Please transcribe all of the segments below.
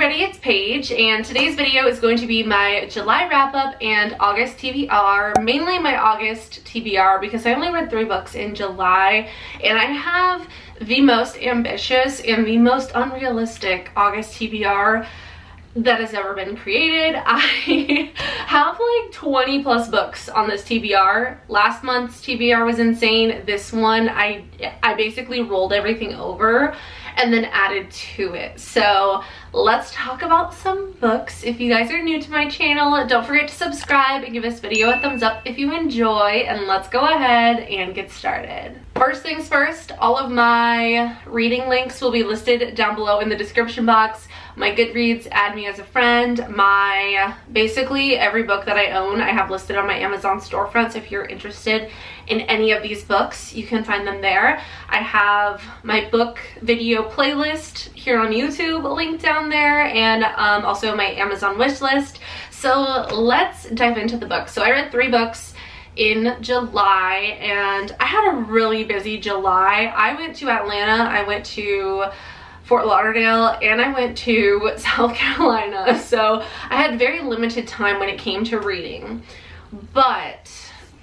everybody, it's Paige, and today's video is going to be my July wrap-up and August TBR, mainly my August TBR because I only read 3 books in July, and I have the most ambitious and the most unrealistic August TBR that has ever been created. I have like 20 plus books on this TBR. Last month's TBR was insane. This one, I basically rolled everything over and then added to it. So let's talk about some books. If you guys are new to my channel, don't forget to subscribe and give this video a thumbs up if you enjoy, and let's go ahead and get started. First things first, all of my reading links will be listed down below in the description box. My Goodreads, add me as a friend. Basically every book that I own, I have listed on my Amazon storefront, so if you're interested in any of these books, you can find them there. I have my book video playlist here on YouTube linked down there, and also my Amazon wish list. So let's dive into the books. So I read 3 books in July, and I had a really busy July. I went to Atlanta, I went to Fort Lauderdale, and I went to South Carolina, so I had very limited time when it came to reading. But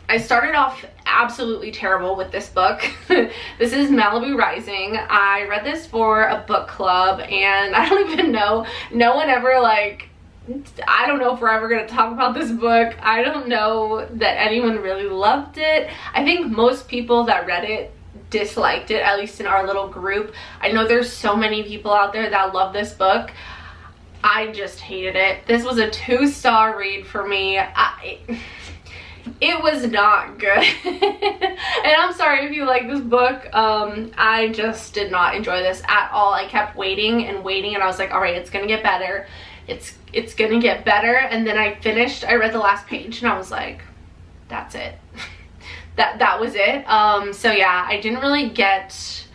I started off absolutely terrible with this book. This is Malibu Rising. I read this for a book club, and I don't even know, no one ever like, I don't know if we're ever going to talk about this book. I don't know that anyone really loved it. I think most people that read it disliked it, at least in our little group. I know there's so many people out there that love this book. I just hated it. This was a 2-star read for me. It was not good. And I'm sorry if you like this book. I just did not enjoy this at all. I kept waiting and waiting, and I was like, all right, it's gonna get better. It's gonna get better. And then I read the last page, and I was like, that's it. That was it. So yeah, I didn't really get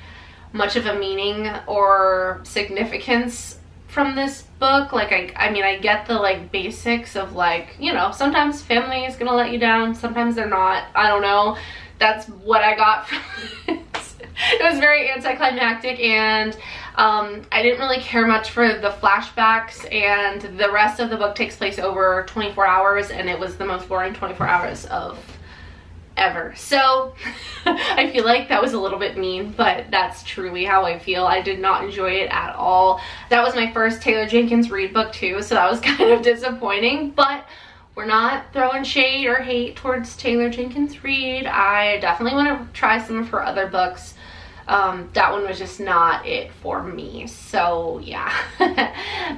much of a meaning or significance from this book. Like, I mean, I get the like basics of like, you know, sometimes family is gonna let you down, sometimes they're not. I don't know. That's what I got from it. It was very anticlimactic, and I didn't really care much for the flashbacks, and the rest of the book takes place over 24 hours, and it was the most boring 24 hours of ever. So I feel like that was a little bit mean, but that's truly how I feel. I did not enjoy it at all. That was my first Taylor Jenkins Reid book too, so that was kind of disappointing, but we're not throwing shade or hate towards Taylor Jenkins Reid. I definitely want to try some of her other books. That one was just not it for me, so yeah.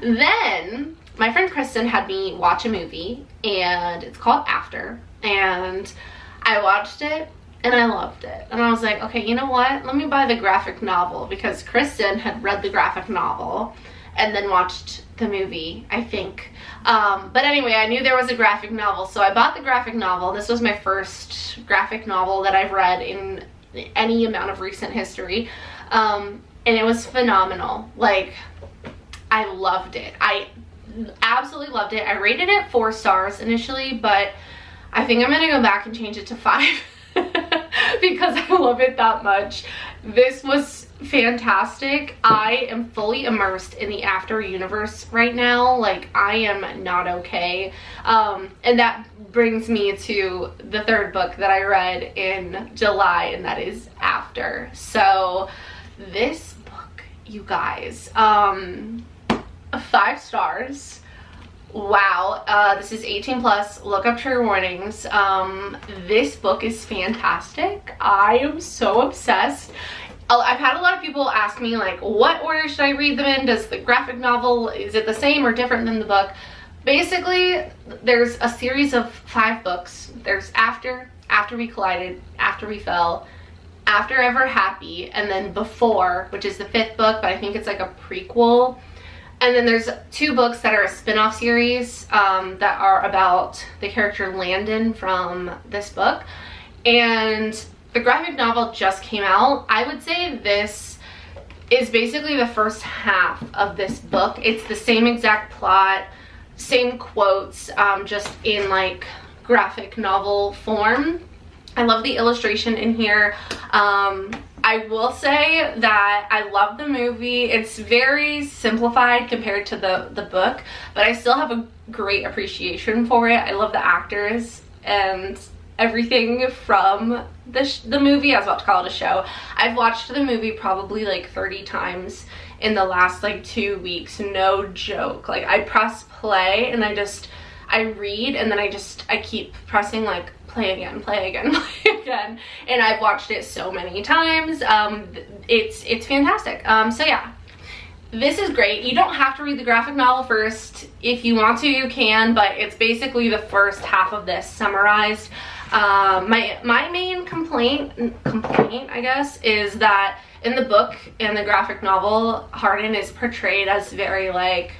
Then my friend Kristen had me watch a movie, and it's called After, and I watched it and I loved it, and I was like, okay, you know what, let me buy the graphic novel, because Kristen had read the graphic novel and then watched the movie, I think. But anyway, I knew there was a graphic novel, so I bought the graphic novel. This was my first graphic novel that I've read in any amount of recent history, and it was phenomenal. Like, I loved it. I absolutely loved it. I rated it 4 stars initially, but I think I'm gonna go back and change it to 5 because I love it that much. This was fantastic. I am fully immersed in the After universe right now. Like, I am not okay. And that brings me to the 3rd book that I read in July, and that is After. So this book, you guys, 5 stars. Wow, this is 18 plus. Look up trigger warnings. This book is fantastic. I am so obsessed. I've had a lot of people ask me, like, what order should I read them in? Does the graphic novel, is it the same or different than the book? Basically, there's a series of 5 books. There's After, After We Collided, After We Fell, After Ever Happy, and then Before, which is the 5th book, but I think it's like a prequel. And then there's 2 books that are a spin-off series that are about the character Landon from this book. And the graphic novel just came out. I would say this is basically the first half of this book. It's the same exact plot, same quotes, just in like graphic novel form. I love the illustration in here. I will say that I love the movie. It's very simplified compared to the book, but I still have a great appreciation for it. I love the actors and everything from the movie. I was about to call it a show. I've watched the movie probably like 30 times in the last like 2 weeks, no joke. Like I press play and I read, and then I keep pressing like play again, play again, play again, and I've watched it so many times. It's fantastic. So yeah, this is great. You don't have to read the graphic novel first. If you want to, you can, but it's basically the first half of this summarized. My main complaint, I guess, is that in the book and the graphic novel, Hardin is portrayed as very like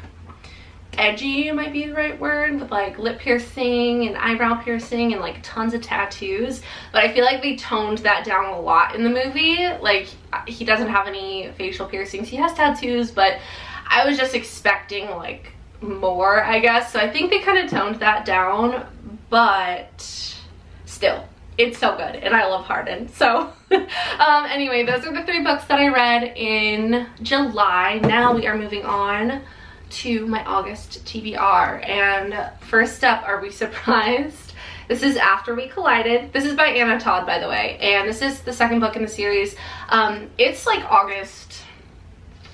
edgy, might be the right word, with like lip piercing and eyebrow piercing and like tons of tattoos, but I feel like they toned that down a lot in the movie. Like he doesn't have any facial piercings, he has tattoos, but I was just expecting like more, I guess. So I think they kind of toned that down, but still, it's so good and I love Hardin. So anyway, those are the 3 books that I read in July. Now we are moving on to my August TBR, and first up, are we surprised? This is After We Collided. This is by Anna Todd, by the way, and this is the 2nd book in the series. It's like August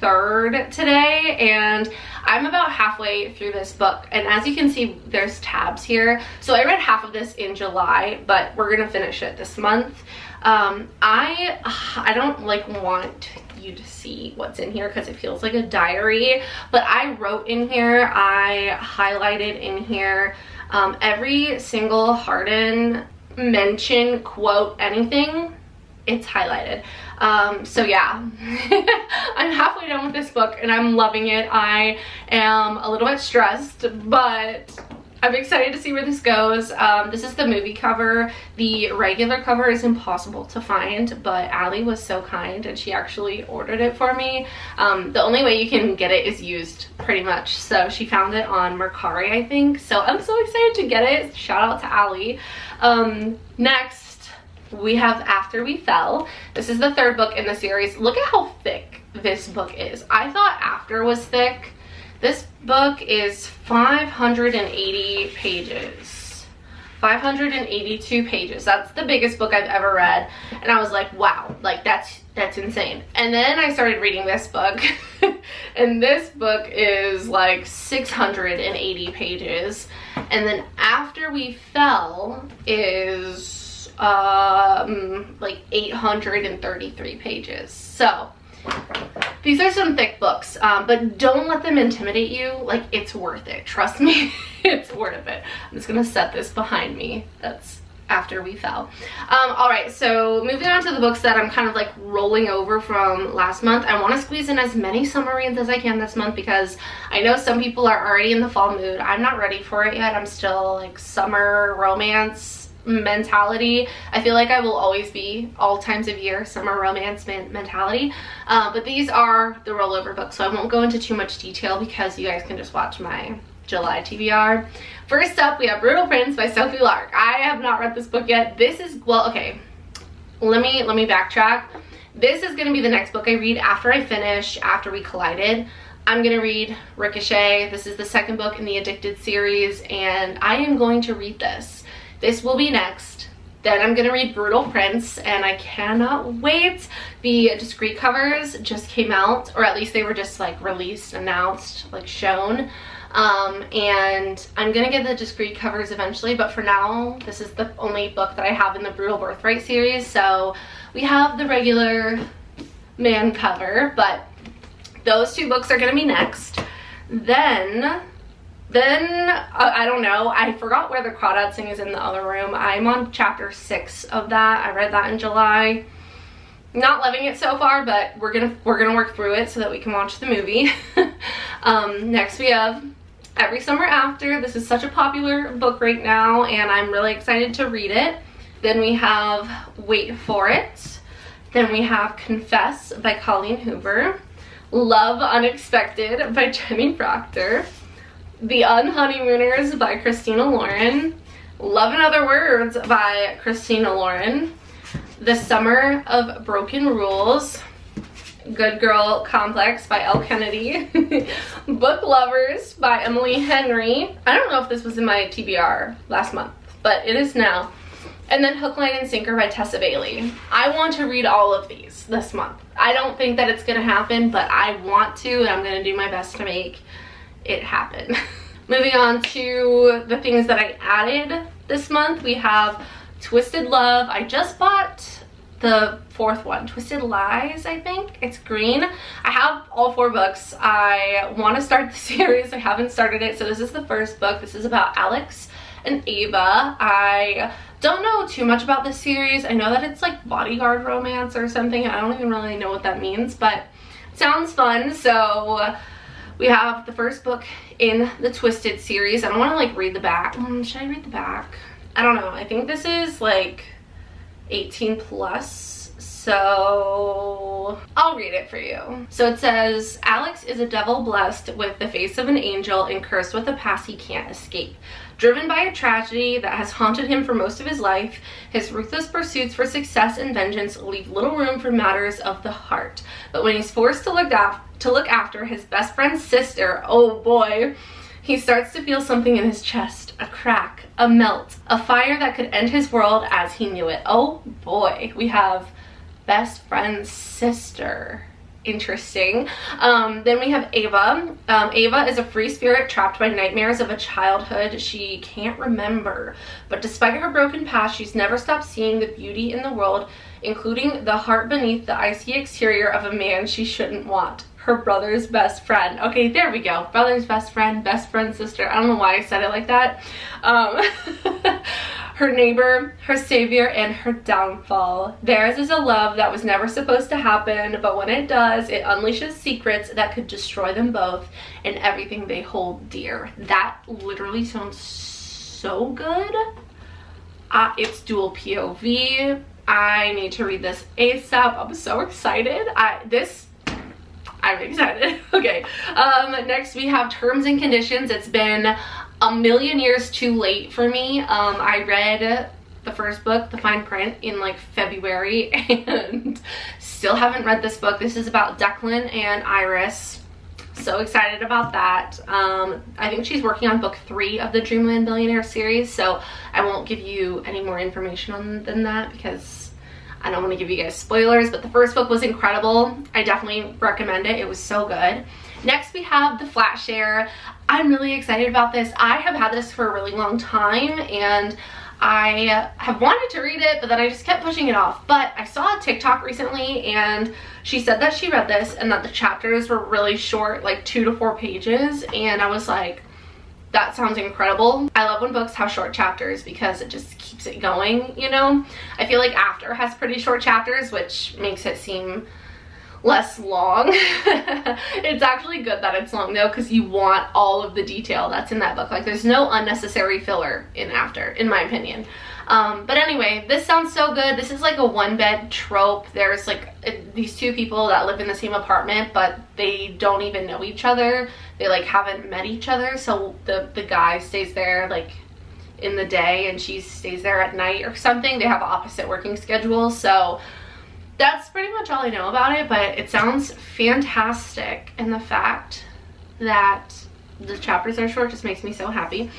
3rd today, and I'm about halfway through this book, and as you can see, there's tabs here. So I read half of this in July, but we're gonna finish it this month. I don't like want you to see what's in here because it feels like a diary, but I wrote in here, I highlighted in here every single Hardin mention, quote, anything, it's highlighted. So yeah, I'm halfway done with this book and I'm loving it. I am a little bit stressed, but I'm excited to see where this goes. This is the movie cover. The regular cover is impossible to find, but Allie was so kind and she actually ordered it for me. The only way you can get it is used, pretty much. So she found it on Mercari, I think. So I'm so excited to get it. Shout out to Allie. Next, we have After We Fell. This is the 3rd book in the series. Look at how thick this book is. I thought After was thick. This book is 580 pages. 582 pages. That's the biggest book I've ever read. And I was like, wow, like that's insane. And then I started reading this book and this book is like 680 pages. And then After We Fell is like 833 pages. So these are some thick books, but don't let them intimidate you. Like, it's worth it. Trust me, it's worth it. I'm just gonna set this behind me. That's After We Fell. All right, so moving on to the books that I'm kind of like rolling over from last month. I want to squeeze in as many summer reads as I can this month because I know some people are already in the fall mood. I'm not ready for it yet. I'm still like summer romance mentality. I feel like I will always be all times of year summer romance mentality, but these are the rollover books, so I won't go into too much detail because you guys can just watch my July TBR. First up, we have Brutal Prince by Sophie Lark. I have not read this book yet. This is, well, okay, let me backtrack. This is going to be the next book I read after I finish After We Collided. I'm going to read Ricochet. This is the 2nd book in the Addicted series, and I am going to read this. This will be next. Then I'm gonna read Brutal Prince, and I cannot wait. The discreet covers just came out, or at least they were just like released, announced, like shown. And I'm gonna get the discreet covers eventually, but for now, this is the only book that I have in the Brutal Birthright series. So we have the regular man cover, but those 2 books are gonna be next. Then I don't know, I forgot where the Crawdad Sing is in the other room. I'm on chapter 6 of that. I read that in July. Not loving it so far, but we're gonna work through it so that we can watch the movie. Next we have Every Summer After. This is such a popular book right now and I'm really excited to read it. Then we have Wait For It. Then we have Confess by Colleen Hoover. Love Unexpected by Jenny Proctor. The Unhoneymooners by Christina Lauren. Love in Other Words by Christina Lauren. The Summer of Broken Rules, Good Girl Complex by Elle Kennedy, Book Lovers by Emily Henry. I don't know if this was in my TBR last month, but it is now. And then Hook, Line, and Sinker by Tessa Bailey. I want to read all of these this month. I don't think that it's gonna happen, but I want to, and I'm gonna do my best to make it happen. Moving on to the things that I added this month, we have Twisted Love. I just bought the fourth one, Twisted Lies, I think. It's green. I have all 4 books. I want to start the series. I haven't started it, so this is the first book. This is about Alex and Ava. I don't know too much about this series. I know that it's like bodyguard romance or something. I don't even really know what that means, but it sounds fun. So we have the first book in the Twisted series. I don't want to like read the back. Should I read the back? I don't know. I think this is like 18 plus, so I'll read it for you. So it says, Alex is a devil blessed with the face of an angel and cursed with a past he can't escape. Driven by a tragedy that has haunted him for most of his life, his ruthless pursuits for success and vengeance leave little room for matters of the heart. But when he's forced to look after his best friend's sister, oh boy, he starts to feel something in his chest, a crack, a melt, a fire that could end his world as he knew it. Oh boy, we have best friend's sister. Interesting. Then we have Ava. Ava is a free spirit trapped by nightmares of a childhood she can't remember. But despite her broken past, she's never stopped seeing the beauty in the world, including the heart beneath the icy exterior of a man she shouldn't want. Her brother's best friend. Okay, there we go. Brother's best friend sister. I don't know why I said it like that. Her neighbor, her savior, and her downfall. Theirs is a love that was never supposed to happen, but when it does, it unleashes secrets that could destroy them both and everything they hold dear. That literally sounds so good. It's dual POV. I need to read this ASAP. I'm so excited. I'm excited. Okay, next we have Terms and Conditions. It's been a million years too late for me. I read the first book, The Fine Print, in like February and still haven't read this book. This is about Declan and Iris. So excited about that. I think she's working on book 3 of the Dreamland Billionaire series, so I won't give you any more information than that because I don't want to give you guys spoilers, but the first book was incredible. I definitely recommend it. It was so good. Next, we have The Flat Share. I'm really excited about this. I have had this for a really long time, and I have wanted to read it, but then I just kept pushing it off. But I saw a TikTok recently, and she said that she read this and that the chapters were really short, like 2 to 4 pages, and I was like, that sounds incredible. I love when books have short chapters because it just keeps it going, you know? I feel like After has pretty short chapters, which makes it seem less long. It's actually good that it's long though, because you want all of the detail that's in that book. Like, there's no unnecessary filler in After, in my opinion. But anyway, this sounds so good. This is like a one-bed trope. There's like these 2 people that live in the same apartment, but they don't even know each other. They like haven't met each other. So the guy stays there like in the day and she stays there at night or something. They have opposite working schedules. So that's pretty much all I know about it, but it sounds fantastic. And the fact that the chapters are short just makes me so happy.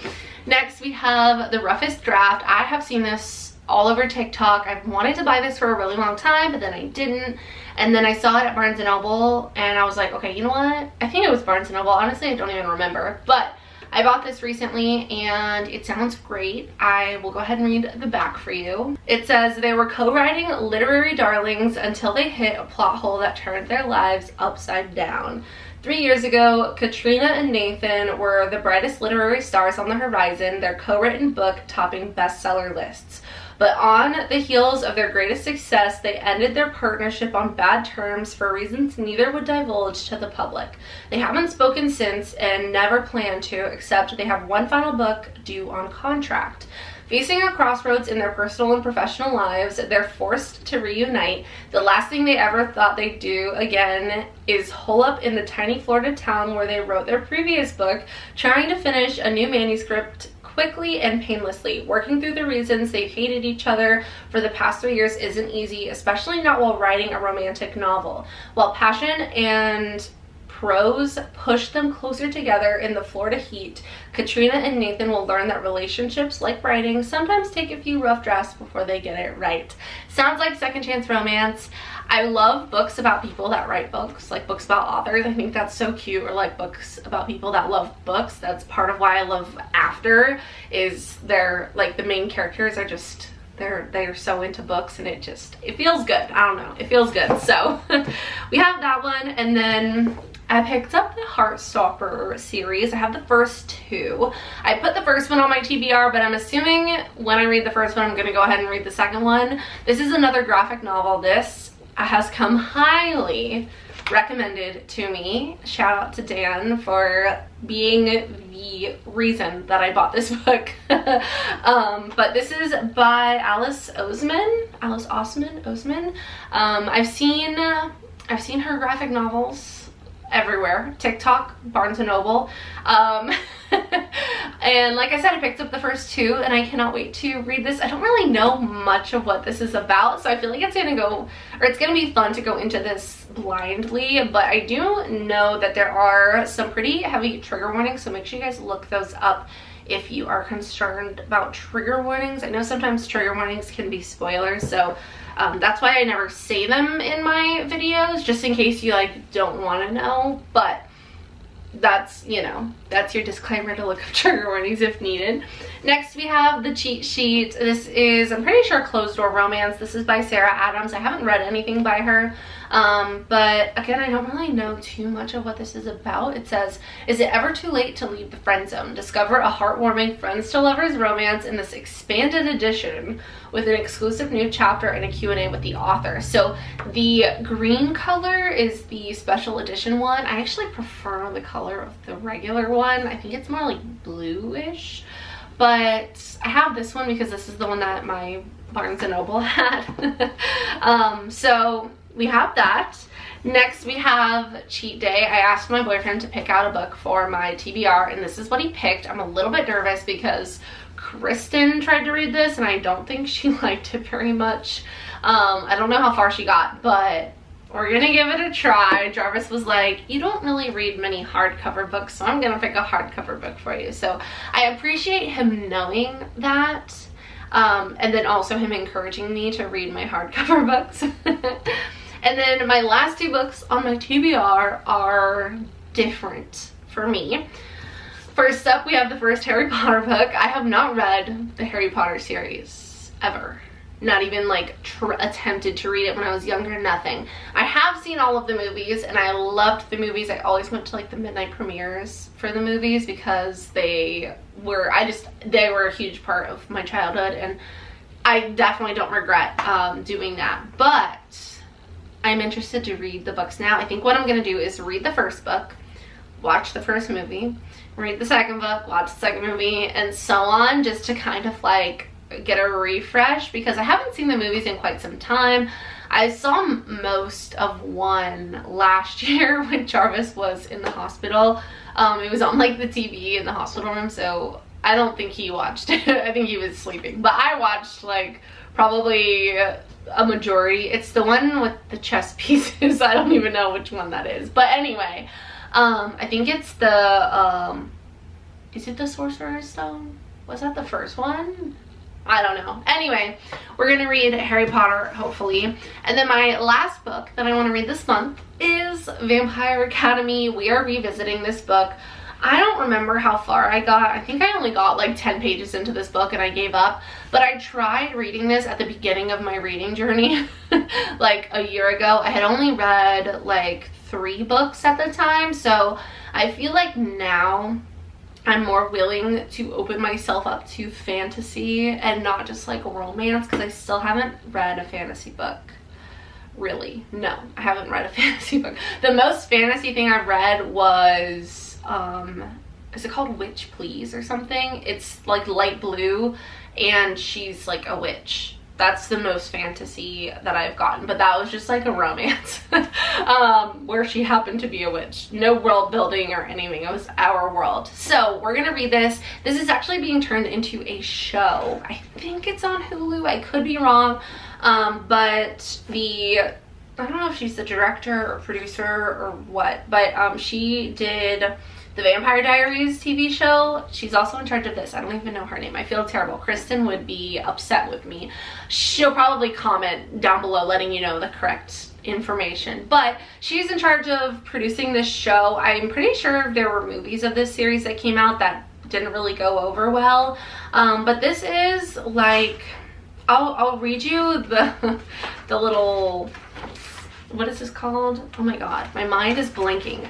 Next, we have The Roughest Draft. I have seen this all over TikTok. I've wanted to buy this for a really long time, but then I didn't. And then I saw it at Barnes & Noble, and I was like, okay, you know what? I think it was Barnes & Noble. Honestly, I don't even remember. But I bought this recently, and it sounds great. I will go ahead and read the back for you. It says, they were co-writing literary darlings until they hit a plot hole that turned their lives upside down. 3 years ago, Katrina and Nathan were the brightest literary stars on the horizon, their co-written book topping bestseller lists. But on the heels of their greatest success, they ended their partnership on bad terms for reasons neither would divulge to the public. They haven't spoken since and never plan to, except they have one final book due on contract. Facing a crossroads in their personal and professional lives, they're forced to reunite. The last thing they ever thought they'd do again is hole up in the tiny Florida town where they wrote their previous book, trying to finish a new manuscript quickly and painlessly. Working through the reasons they've hated each other for the past 3 years isn't easy, especially not while writing a romantic novel. While passion and prose push them closer together in the Florida heat, Katrina and Nathan will learn that relationships, like writing, sometimes take a few rough drafts before they get it right. Sounds like second chance romance. I love books about people that write books, like books about authors. I think that's so cute. Or like books about people that love books. That's part of why I love After, is they're like the main characters are just they're so into books, and it feels good. I don't know, it feels good. So we have that one, and then I picked up the Heartstopper series. I have the first 2. I put the first one on my TBR, but I'm assuming when I read the first one, I'm going to go ahead and read the second one. This is another graphic novel. This has come highly recommended to me. Shout out to Dan for being the reason that I bought this book. But this is by Alice Oseman. I've seen her graphic novels everywhere. TikTok, Barnes & Noble. And like I said, I picked up the first 2 and I cannot wait to read this. I don't really know much of what this is about, so I feel like it's gonna be fun to go into this blindly, but I do know that there are some pretty heavy trigger warnings, so make sure you guys look those up if you are concerned about trigger warnings. I know sometimes trigger warnings can be spoilers, so that's why I never say them in my videos, just in case you like don't want to know. But that's, you know, that's your disclaimer to look up trigger warnings if needed. Next we have the cheat sheet. This is, I'm pretty sure, Closed Door Romance. This is by Sarah Adams. I haven't read anything by her, but again, I don't really know too much of what this is about. It says, is it ever too late to leave the friend zone? Discover a heartwarming friends to lovers romance in this expanded edition with an exclusive new chapter and a Q&A with the author. So the green color is the special edition one. I actually prefer the color of the regular one. I think it's more like bluish, but I have this one because this is the one that my Barnes & Noble had. So we have that. Next we have Cheat Day. I asked my boyfriend to pick out a book for my TBR, and this is what he picked. I'm a little bit nervous because Kristen tried to read this and I don't think she liked it very much. I don't know how far she got, but we're gonna give it a try. Jarvis was like, you don't really read many hardcover books, so I'm gonna pick a hardcover book for you. So I appreciate him knowing that, and then also him encouraging me to read my hardcover books. And then my last 2 books on my TBR are different for me. First up, we have the first Harry Potter book. I have not read the Harry Potter series ever. Not even like attempted to read it when I was younger, nothing. I have seen all of the movies and I loved the movies. I always went to like the midnight premieres for the movies because they were a huge part of my childhood, and I definitely don't regret doing that. But I'm interested to read the books now. I think what I'm gonna do is read the first book, watch the first movie, read the second book, watch the second movie, and so on, just to kind of like get a refresh, because I haven't seen the movies in quite some time. I saw most of one last year when Jarvis was in the hospital. It was on like the TV in the hospital room, so I don't think he watched it. I think he was sleeping, but I watched like probably a majority. It's the one with the chess pieces. I don't even know which one that is, but anyway, I think it's the is it the Sorcerer's Stone? Was that the first one? I don't know. Anyway, we're gonna read Harry Potter, hopefully. And then my last book that I want to read this month is Vampire Academy. We are revisiting this book. I don't remember how far I got. I think I only got like 10 pages into this book and I gave up. But I tried reading this at the beginning of my reading journey like a year ago. I had only read like 3 books at the time, so I feel like now I'm more willing to open myself up to fantasy and not just like romance, because I still haven't read a fantasy book. Really, no, I haven't read a fantasy book. The most fantasy thing I've read was is it called Witch Please or something? It's like light blue and she's like a witch, That's the most fantasy that I've gotten, but that was just like a romance where she happened to be a witch. No world building or anything. It was our world. So we're gonna read this. This is actually being turned into a show. I think it's on Hulu. I could be wrong, but I don't know if she's the director or producer or what, but she did the Vampire Diaries TV show. She's also in charge of this. I don't even know her name. I feel terrible. Kristen would be upset with me. She'll probably comment down below letting you know the correct information. But she's in charge of producing this show. I'm pretty sure there were movies of this series that came out that didn't really go over well. But this is like, I'll read you the little, what is this called? Oh my god, my mind is blanking.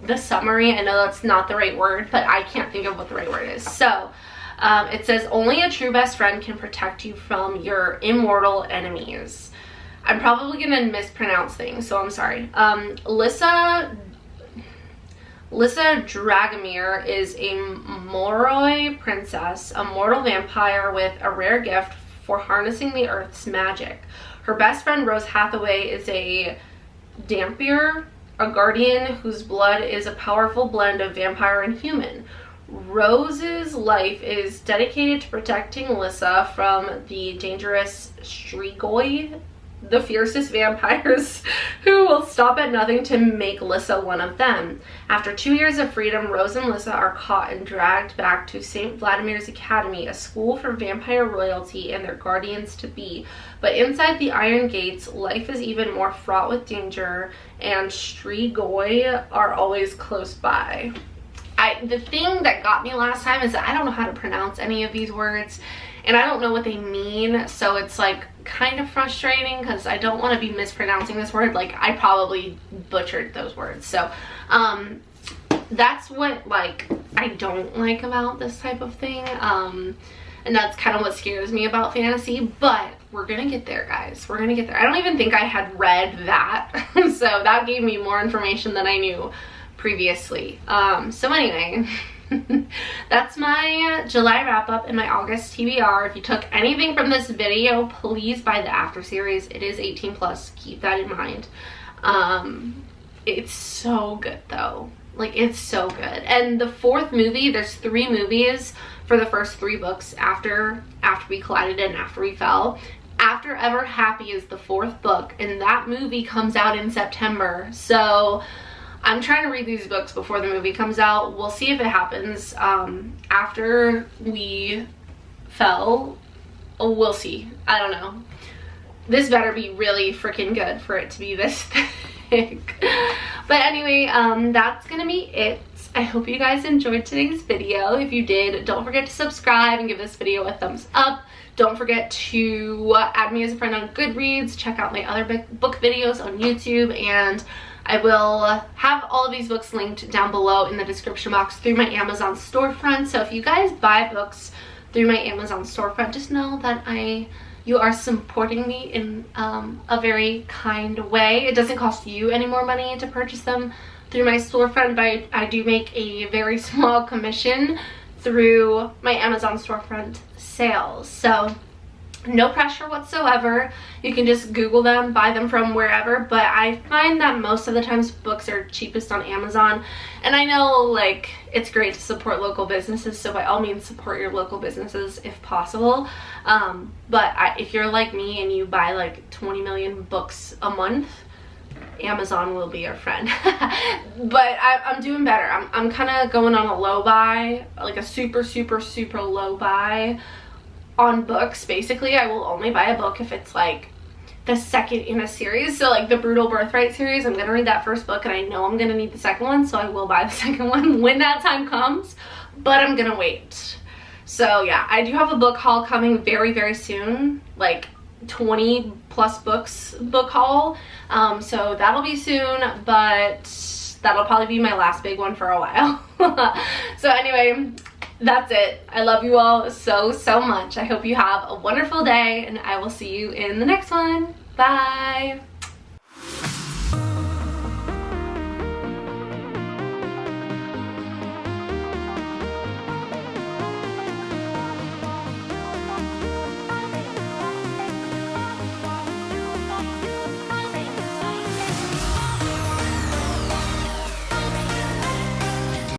The summary, I know that's not the right word, but I can't think of what the right word is. So it says, only a true best friend can protect you from your immortal enemies. I'm probably gonna mispronounce things, so I'm sorry. Lissa Dragomir is a Moroi princess, a mortal vampire with a rare gift for harnessing the earth's magic. Her best friend Rose Hathaway is a Dampier, a guardian whose blood is a powerful blend of vampire and human. Rose's life is dedicated to protecting Lissa from the dangerous Strigoi, the fiercest vampires who will stop at nothing to make Lissa one of them. After 2 years of freedom, Rose and Lissa are caught and dragged back to St. Vladimir's Academy, a school for vampire royalty and their guardians-to-be. But inside the Iron Gates, life is even more fraught with danger, and Strigoi are always close by. The thing that got me last time is that I don't know how to pronounce any of these words, and I don't know what they mean, so it's like kind of frustrating because I don't want to be mispronouncing this word. Like, I probably butchered those words. So that's what, like, I don't like about this type of thing, and that's kind of what scares me about fantasy. But we're gonna get there, guys. We're gonna get there. I don't even think I had read that so that gave me more information than I knew previously. So anyway, that's my July wrap up and my August TBR. If you took anything from this video, please buy the after series. It is 18 plus, keep that in mind. It's so good though. Like, it's so good. And the fourth movie, there's 3 movies for the first 3 books after We Collided and After We Fell. After Ever Happy is the 4th book, and that movie comes out in September. So I'm trying to read these books before the movie comes out. We'll see if it happens. After We Fell, we'll see. I don't know. This better be really freaking good for it to be this thick. But anyway, that's gonna be it. I hope you guys enjoyed today's video. If you did, don't forget to subscribe and give this video a thumbs up. Don't forget to add me as a friend on Goodreads. Check out my other book videos on YouTube, and I will have all of these books linked down below in the description box through my Amazon storefront. So if you guys buy books through my Amazon storefront, just know that you are supporting me in a very kind way. It doesn't cost you any more money to purchase them through my storefront, but I do make a very small commission through my Amazon storefront sales. So no pressure whatsoever. You can just Google them, buy them from wherever, but I find that most of the times books are cheapest on Amazon. And I know, like, it's great to support local businesses, so by all means support your local businesses if possible. But if you're like me and you buy like 20 million books a month, Amazon will be your friend. But I'm doing better. I'm kind of going on a low buy, like a super low buy on books. Basically, I will only buy a book if it's like the second in a series. So like the Brutal Birthright series, I'm gonna read that first book and I know I'm gonna need the second one, so I will buy the second one when that time comes, but I'm gonna wait. So yeah, I do have a book haul coming very soon, like 20 plus books book haul. So that'll be soon, but that'll probably be my last big one for a while. So anyway, that's it. I love you all so much. I hope you have a wonderful day, and I will see you in the next one. Bye.